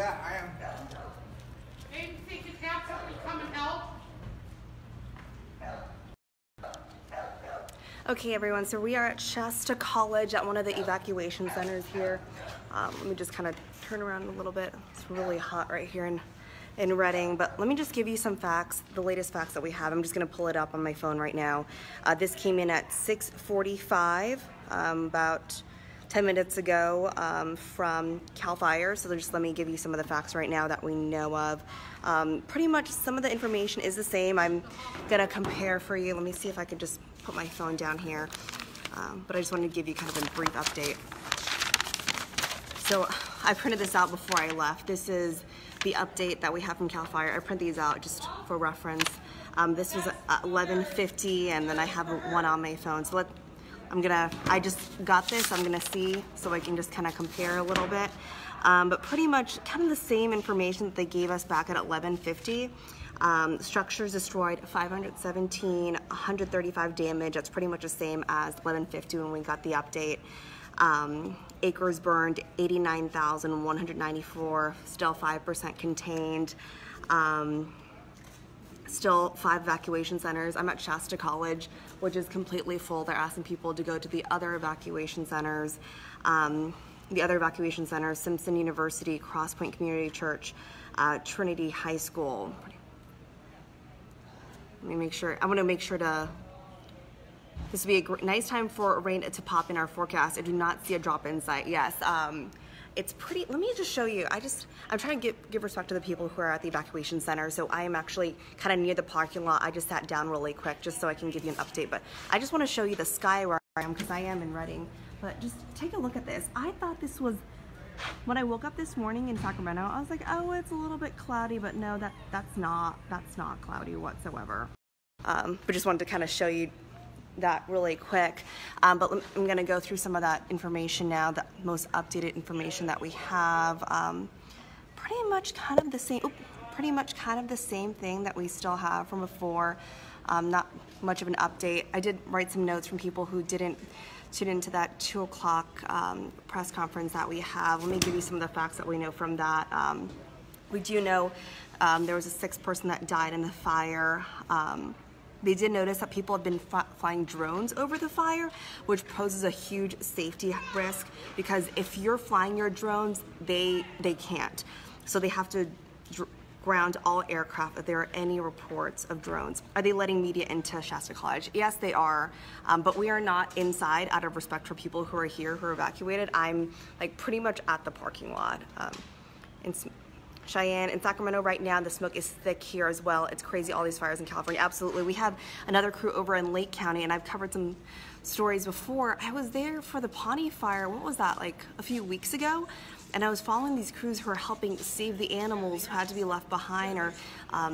Yeah, I am. Agency, can have somebody come and help? Okay, everyone, so we are at Shasta College at one of the evacuation centers here. Let me just kind of turn around a little bit. It's really hot right here in Reading, but let me just give you some facts, the latest facts that we have. I'm just going to pull it up on my phone right now. This came in at 6:45, about 10 minutes ago from Carr Fire. So just let me give you some of the facts right now that we know of. Pretty much some of the information is the same. I'm gonna compare for you. Let me see if I could just put my phone down here. But I just wanted to give you kind of a brief update. So I printed this out before I left. This is the update that we have from Carr Fire. I print these out just for reference. This was at 11:50, and then I have one on my phone. So I just got this, I'm gonna see so I can just kind of compare a little bit. But pretty much kind of the same information that they gave us back at 11:50. Structures destroyed 517, 135 damage. That's pretty much the same as 11:50 when we got the update. Acres burned 89,194, still 5% contained. Still 5 evacuation centers. I'm at Shasta College, which is completely full. They're asking people to go to the other evacuation centers. Simpson University, Cross Point Community Church, Trinity High School. Let me make sure, I want to make sure to, this would be a nice time for rain to pop in our forecast. I do not see a drop in sight. Yes, it's pretty, let me just show you. I'm trying to give respect to the people who are at the evacuation center. So I am actually kind of near the parking lot. I just sat down really quick just so I can give you an update. But I just want to show you the sky where I am because I am in Reading. But just take a look at this. I thought this was, when I woke up this morning in Sacramento, I was like, oh, it's a little bit cloudy, but no, that's not cloudy whatsoever. But just wanted to kind of show you that really quick. But I'm going to go through some of that information now, the most updated information that we have. Pretty much kind of the same thing that we still have from before. Not much of an update. I did write some notes from people who didn't tune into that 2 o'clock press conference that we have. Let me give you some of the facts that we know from that. We do know there was a 6th person that died in the fire. They did notice that people have been flying drones over the fire, which poses a huge safety risk because if you're flying your drones, they can't. So they have to ground all aircraft if there are any reports of drones. Are they letting media into Shasta College? Yes, they are, but we are not inside out of respect for people who are here, who are evacuated. I'm like pretty much at the parking lot. In Cheyenne, in Sacramento right now, the smoke is thick here as well. It's crazy, all these fires in California. Absolutely. We have another crew over in Lake County, and I've covered some stories before. I was there for the Pawnee fire, what was that, like a few weeks ago? And I was following these crews who are helping save the animals who had to be left behind, or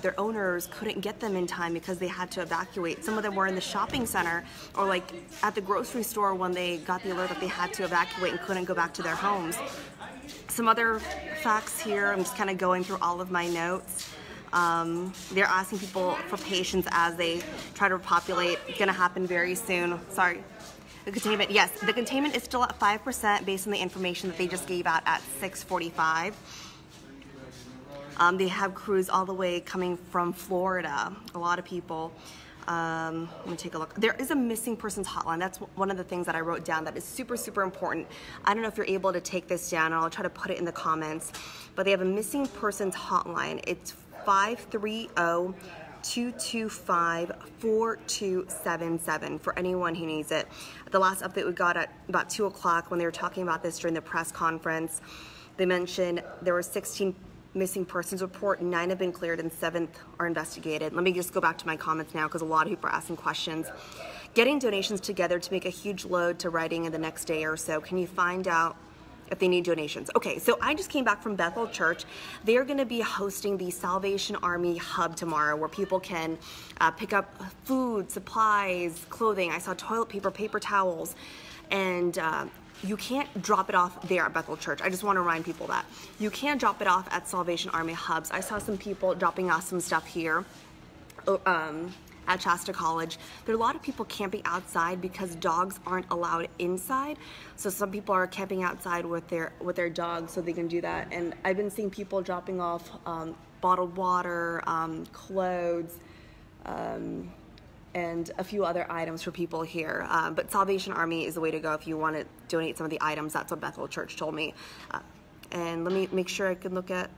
their owners couldn't get them in time because they had to evacuate. Some of them were in the shopping center or like at the grocery store when they got the alert that they had to evacuate and couldn't go back to their homes. Some other facts here, I'm just kind of going through all of my notes. They're asking people for patience as they try to repopulate. It's going to happen very soon. Sorry. The containment, yes, the containment is still at 5% based on the information that they just gave out at 6:45. They have crews all the way coming from Florida, a lot of people. Let me take a look. There is a missing persons hotline. That's one of the things that I wrote down that is super, super important. I don't know if you're able to take this down, and I'll try to put it in the comments, but they have a missing persons hotline. It's 530-225-4277 for anyone who needs it. The last update we got at about 2 o'clock when they were talking about this during the press conference, they mentioned there were 16 missing persons report, 9 have been cleared and 7 are investigated. Let me just go back to my comments now because a lot of people are asking questions. Getting donations together to make a huge load to Reading in the next day or so. Can you find out if they need donations? Okay, so I just came back from Bethel Church. They're going to be hosting the Salvation Army Hub tomorrow where people can pick up food, supplies, clothing. I saw toilet paper, paper towels, and you can't drop it off there at Bethel Church. I just want to remind people that. You can't drop it off at Salvation Army Hubs. I saw some people dropping off some stuff here. at Shasta College. There are a lot of people camping outside because dogs aren't allowed inside. So some people are camping outside with their dogs so they can do that. And I've been seeing people dropping off bottled water, clothes, and a few other items for people here. But Salvation Army is the way to go if you want to donate some of the items. That's what Bethel Church told me. And let me make sure I can look at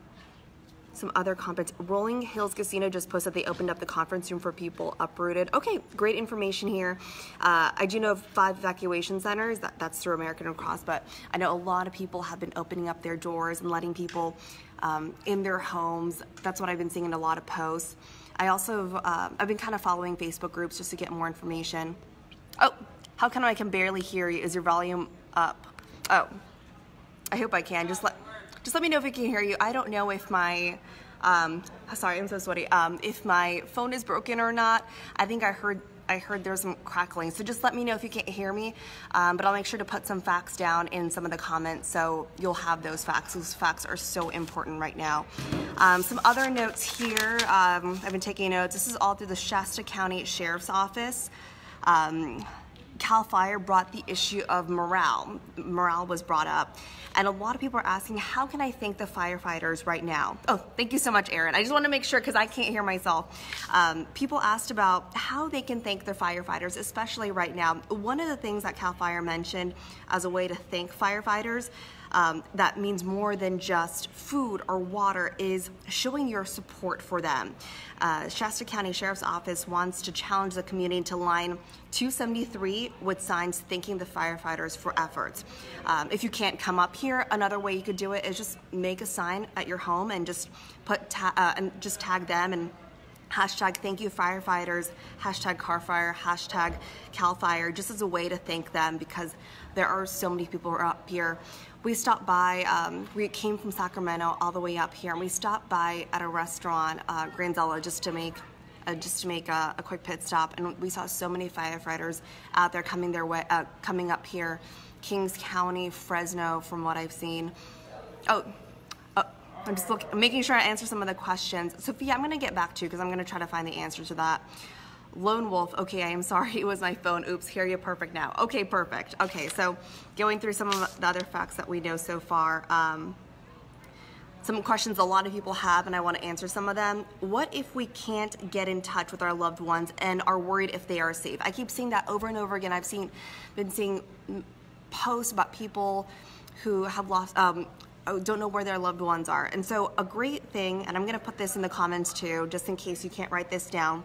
some other comments. Rolling Hills Casino just posted they opened up the conference room for people uprooted. Okay, great information here. I do know of 5 evacuation centers. That's through American Red Cross, but I know a lot of people have been opening up their doors and letting people in their homes. That's what I've been seeing in a lot of posts. I also, I've been kind of following Facebook groups just to get more information. Oh, how come I can barely hear you? Is your volume up? Oh, I hope I can. Just let me know if I can hear you. I don't know if my, sorry, I'm so sweaty. If my phone is broken or not. I think I heard there's some crackling. So just let me know if you can't hear me. But I'll make sure to put some facts down in some of the comments so you'll have those facts. Those facts are so important right now. Some other notes here. I've been taking notes. This is all through the Shasta County Sheriff's Office. Carr Fire brought the issue of morale. Morale was brought up. And a lot of people are asking, how can I thank the firefighters right now? Oh, thank you so much, Aaron. I just want to make sure because I can't hear myself. People asked about how they can thank their firefighters, especially right now. One of the things that Carr Fire mentioned as a way to thank firefighters that means more than just food or water is showing your support for them. Shasta County Sheriff's Office wants to challenge the community to line 273 with signs thanking the firefighters for efforts. If you can't come up here, another way you could do it is just make a sign at your home and just put and just tag them and hashtag thank you firefighters, hashtag Carr Fire, hashtag Carr Fire, just as a way to thank them because there are so many people who are up here. We stopped by, we came from Sacramento all the way up here, and we stopped by at a restaurant, Granzella, just to make a quick pit stop, and we saw so many firefighters out there coming up here, Kings County, Fresno, from what I've seen. I'm just making sure I answer some of the questions. Sophia, I'm going to get back to you because I'm going to try to find the answer to that. Lone Wolf, okay, I am sorry, it was my phone. Oops, hear you perfect now. Okay, perfect. Okay, so going through some of the other facts that we know so far. Some questions a lot of people have, and I want to answer some of them. What if we can't get in touch with our loved ones and are worried if they are safe? I keep seeing that over and over again. I've been seeing posts about people who have lost, don't know where their loved ones are. And so a great thing, and I'm going to put this in the comments too, just in case you can't write this down.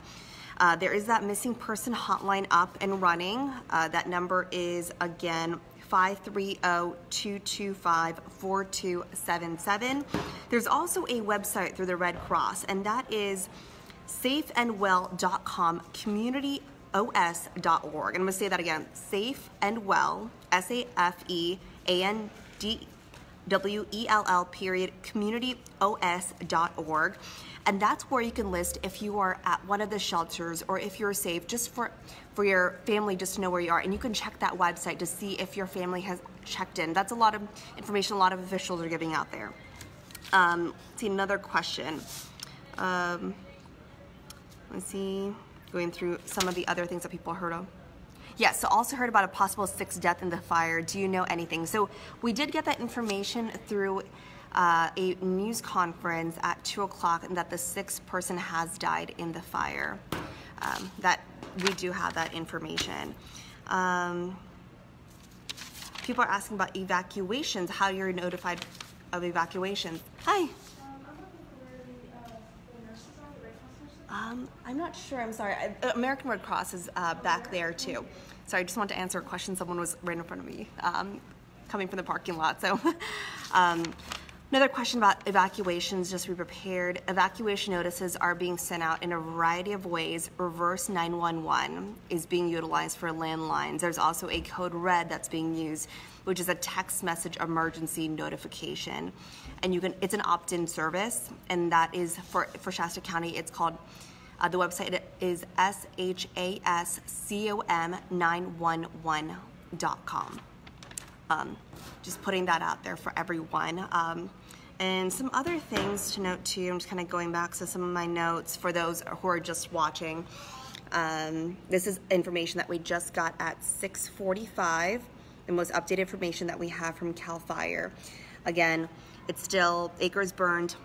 There is that missing person hotline up and running. That number is, again, 530-225-4277. There's also a website through the Red Cross, and that is safeandwell.com, communityos.org. And I'm going to say that again, safeandwell, SAFEANDWELL, communityos.org. And that's where you can list if you are at one of the shelters or if you're safe, just for your family, just to know where you are. And you can check that website to see if your family has checked in. That's a lot of information a lot of officials are giving out there. Let's see, another question. Let's see, going through some of the other things that people heard of. Yes, so also heard about a possible 6th death in the fire. Do you know anything? So we did get that information through a news conference at 2 o'clock, and that the 6th person has died in the fire. That we do have that information. People are asking about evacuations, how you're notified of evacuations. Hi. I'm not sure, I'm sorry. American Red Cross is back there too. Sorry, I just want to answer a question. Someone was right in front of me, coming from the parking lot. So, another question about evacuations, just be prepared. Evacuation notices are being sent out in a variety of ways. Reverse 911 is being utilized for landlines. There's also a code red that's being used, which is a text message emergency notification. And it's an opt-in service, and that is for Shasta County. It's called, the website is shascom911.com. Just putting that out there for everyone. And some other things to note too, I'm just kind of going back to some of my notes for those who are just watching. This is information that we just got at 6:45, the most updated information that we have from Carr Fire. Again, it's still acres burned,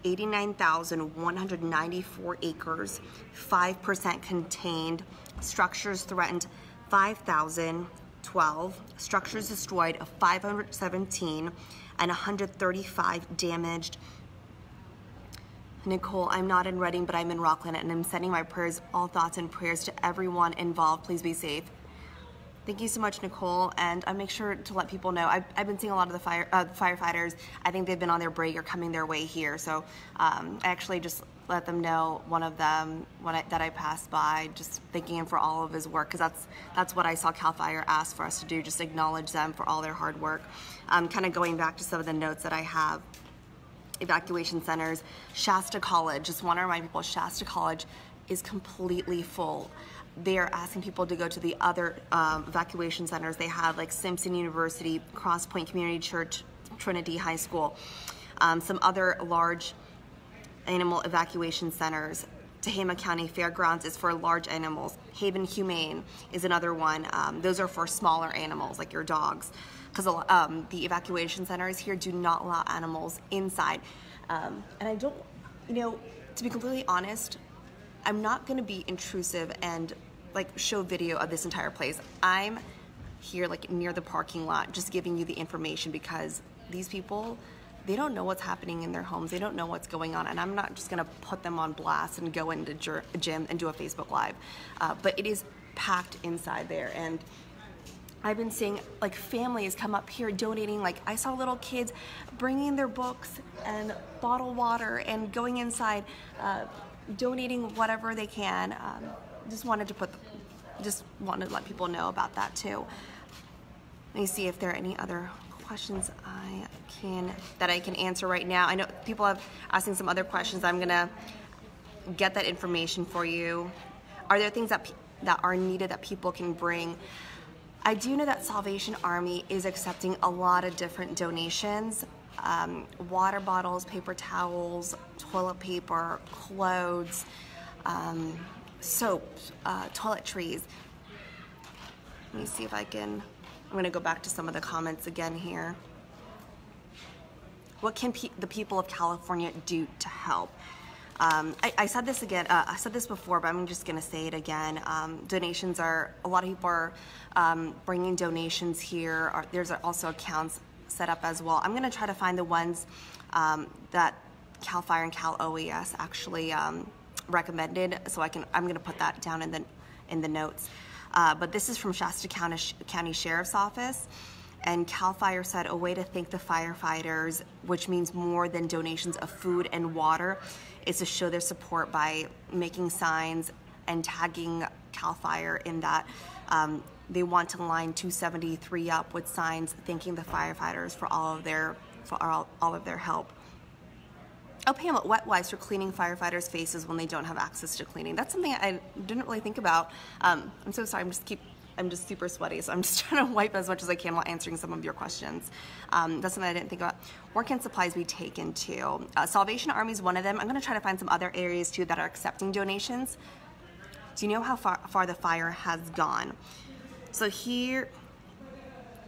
89,194 acres, 5% contained, structures threatened 5,012, structures destroyed 517, and 135 damaged. Nicole, I'm not in Reading, but I'm in Rockland, and I'm sending my prayers, all thoughts and prayers to everyone involved. Please be safe. Thank you so much, Nicole, and I make sure to let people know. I've been seeing a lot of the firefighters. I think they've been on their break or coming their way here, so I actually just let them know, one of them, that I passed by, just thanking him for all of his work, because that's what I saw Carr Fire ask for us to do, just acknowledge them for all their hard work. Kind of going back to some of the notes that I have. Evacuation centers, Shasta College, just want to remind people, Shasta College is completely full. They are asking people to go to the other evacuation centers they have, like Simpson University, Cross Point Community Church, Trinity High School, some other large animal evacuation centers. Tehama County Fairgrounds is for large animals. Haven Humane is another one. Those are for smaller animals, like your dogs, because the evacuation centers here do not allow animals inside. And I don't, to be completely honest, I'm not going to be intrusive and like show video of this entire place. I'm here like near the parking lot just giving you the information, because these people, they don't know what's happening in their homes. They don't know what's going on, and I'm not just going to put them on blast and go into a gym and do a Facebook Live. But it is packed inside there, and I've been seeing like families come up here donating. Like I saw little kids bringing their books and bottled water and going inside, donating whatever they can. Just wanted to let people know about that too. Let me see if there are any other questions that I can answer right now. I know people have asking some other questions. I'm gonna get that information for you. Are there things that are needed that people can bring? I do know that Salvation Army is accepting a lot of different donations. Water bottles, paper towels, toilet paper, clothes, soap, toiletries. Let me see if I'm gonna go back to some of the comments again here. What can the people of California do to help? I said this again, I said this before, but I'm just gonna say it again. Donations a lot of people are bringing donations here. There's also accounts set up as well. I'm gonna try to find the ones that Carr Fire and Cal OES actually recommended, so I'm gonna put that down in the notes. But this is from Shasta County Sheriff's Office, and Carr Fire said a way to thank the firefighters, which means more than donations of food and water, is to show their support by making signs and tagging Carr Fire in that. They want to line 273 up with signs thanking the firefighters for all of their help. Oh, Pamela, wet wipes for cleaning firefighters' faces when they don't have access to cleaning. That's something I didn't really think about. I'm so sorry. I'm just super sweaty, so I'm just trying to wipe as much as I can while answering some of your questions. That's something I didn't think about. Where can supplies be taken to? Salvation Army is one of them. I'm going to try to find some other areas too that are accepting donations. Do you know how far the fire has gone? So here,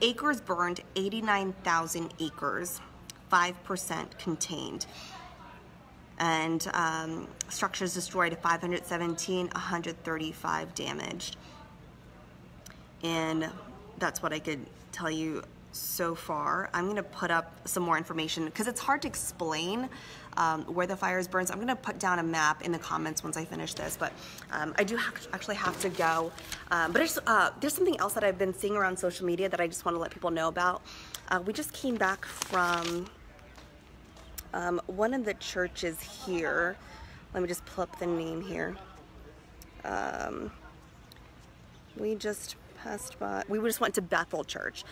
acres burned, 89,000 acres, 5% contained. And structures destroyed, 517, 135 damaged. And that's what I could tell you so far. I'm gonna put up some more information because it's hard to explain where the fires burn. So I'm gonna put down a map in the comments once I finish this, but I do actually have to go. But there's something else that I've been seeing around social media that I just wanna let people know about. We just came back from one of the churches here. Let me just pull up the name here. We just went to Bethel Church.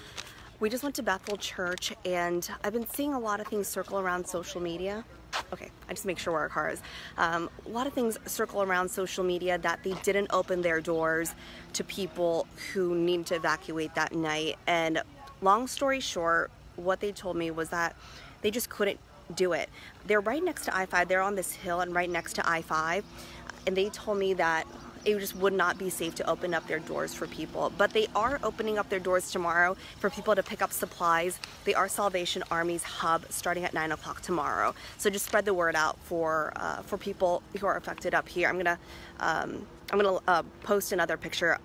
We just went to Bethel Church, and I've been seeing a lot of things circle around social media. Okay, I just make sure where our car is. A lot of things circle around social media that they didn't open their doors to people who needed to evacuate that night. And long story short, what they told me was that they just couldn't do it. They're right next to I-5. They're on this hill and right next to I-5. And they told me that it just would not be safe to open up their doors for people. But they are opening up their doors tomorrow for people to pick up supplies. They are Salvation Army's hub starting at 9 o'clock tomorrow. So just spread the word out for people who are affected up here. I'm gonna post another picture.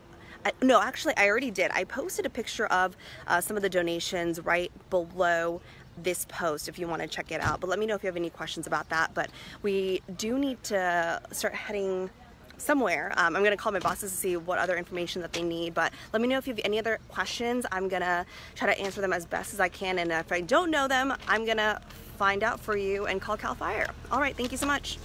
No, actually, I already did. I posted a picture of some of the donations right below this post if you want to check it out. But let me know if you have any questions about that. But we do need to start heading somewhere. I'm going to call my bosses to see what other information that they need. But let me know if you have any other questions. I'm going to try to answer them as best as I can. And if I don't know them, I'm going to find out for you and call Carr Fire. All right, thank you so much.